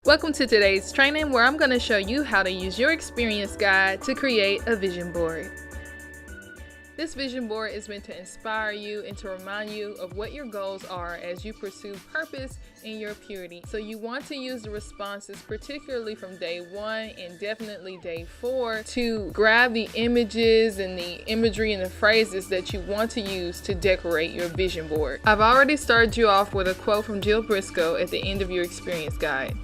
Welcome to today's training where I'm going to show you how to use your experience guide to create a vision board. This vision board is meant to inspire you and to remind you of what your goals are as you pursue purpose in your purity. So you want to use the responses, particularly from day 1 and definitely day 4, to grab the images and the imagery and the phrases that you want to use to decorate your vision board. I've already started you off with a quote from Jill Briscoe at the end of your experience guide.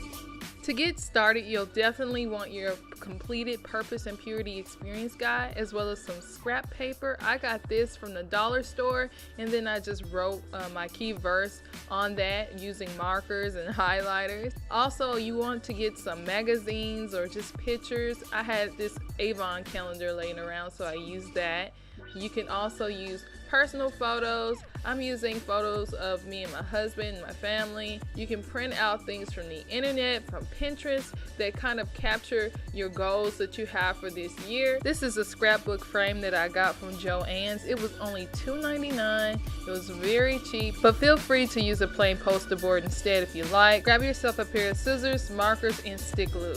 To get started, you'll definitely want your completed purpose and purity experience guide, as well as some scrap paper. I got this from the dollar store, and then I just wrote my key verse on that using markers and highlighters. Also, you want to get some magazines or just pictures. I had this Avon calendar laying around, so I used that. You can also use personal photos. I'm using photos of me and my husband and my family. You can print out things from the internet, from Pinterest, that kind of capture your goals that you have for this year. This is a scrapbook frame that I got from Joann's. It was only $2.99. It was very cheap, but feel free to use a plain poster board instead if you like. Grab yourself a pair of scissors, markers, and stick glue.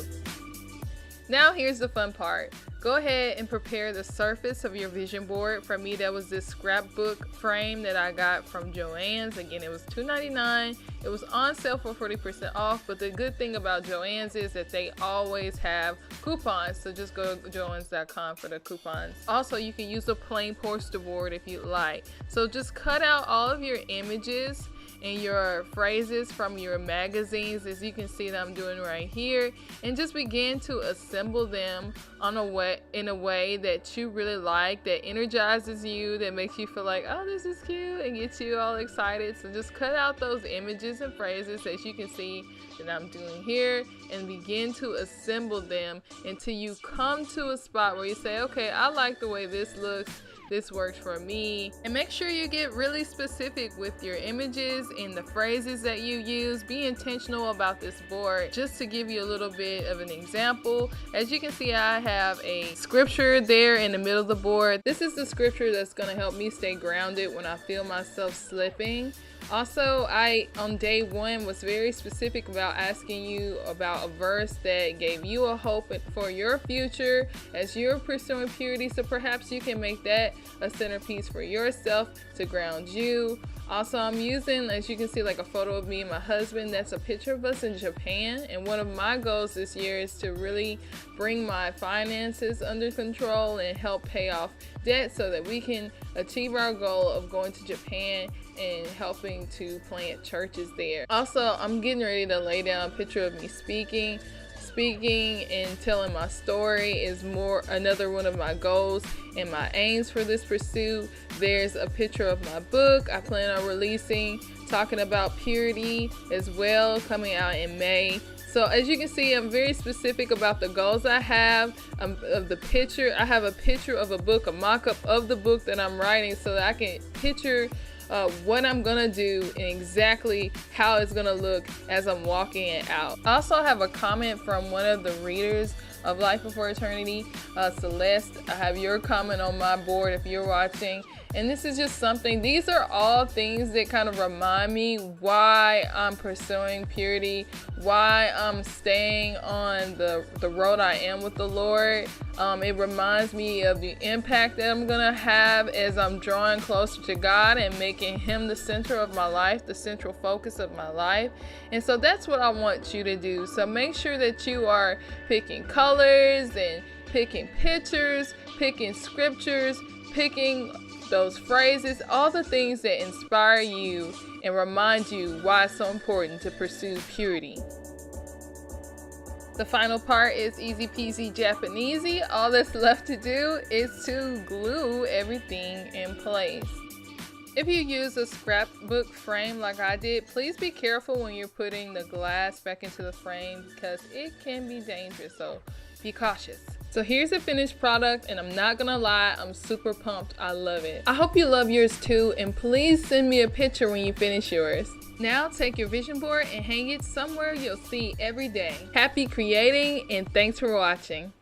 Now here's the fun part. Go ahead and prepare the surface of your vision board. For me, that was this scrapbook frame that I got from Joann's. Again, it was $2.99. It was on sale for 40% off, but the good thing about Joann's is that they always have coupons, so just go to joanns.com for the coupons. Also, you can use a plain poster board if you like. So just cut out all of your images and your phrases from your magazines, as you can see that I'm doing right here, and just begin to assemble them in a way that you really like, that energizes you, that makes you feel like, oh, this is cute, and gets you all excited. So just cut out those images and phrases, as you can see that I'm doing here, and begin to assemble them until you come to a spot where you say, okay, I like the way this looks. This works for me. And make sure you get really specific with your images and the phrases that you use. Be intentional about this board. Just to give you a little bit of an example, as you can see, I have a scripture there in the middle of the board. This is the scripture that's going to help me stay grounded when I feel myself slipping. Also, I on day 1 was very specific about asking you about a verse that gave you a hope for your future as you're pursuing purity, so perhaps you can make that a centerpiece for yourself to ground you. Also, I'm using, as you can see, like a photo of me and my husband. That's a picture of us in Japan, and one of my goals this year is to really bring my finances under control and help pay off debt so that we can achieve our goal of going to Japan and helping to plant churches there. Also, I'm getting ready to lay down a picture of me speaking and telling my story is another one of my goals and my aims for this pursuit. There's a picture of my book I plan on releasing, talking about purity as well, coming out in May. So as you can see, I'm very specific about the goals I have. Of the picture, I have a picture of a book, a mock-up of the book that I'm writing, so that I can picture what I'm gonna do and exactly how it's gonna look as I'm walking it out. I also have a comment from one of the readers of Life Before Eternity, Celeste. I have your comment on my board if you're watching. And this is just something, these are all things that kind of remind me why I'm pursuing purity, why I'm staying on the road I am with the Lord. It reminds me of the impact that I'm gonna have as I'm drawing closer to God and making Him the center of my life, the central focus of my life. And so that's what I want you to do. So make sure that you are picking colors and picking pictures, picking scriptures, picking those phrases, all the things that inspire you and remind you why it's so important to pursue purity. The final part is easy peasy Japanesey. All that's left to do is to glue everything in place. If you use a scrapbook frame like I did, please be careful when you're putting the glass back into the frame because it can be dangerous, so be cautious. So here's the finished product, and I'm not gonna lie, I'm super pumped. I love it. I hope you love yours too, and please send me a picture when you finish yours. Now take your vision board and hang it somewhere you'll see every day. Happy creating, and thanks for watching.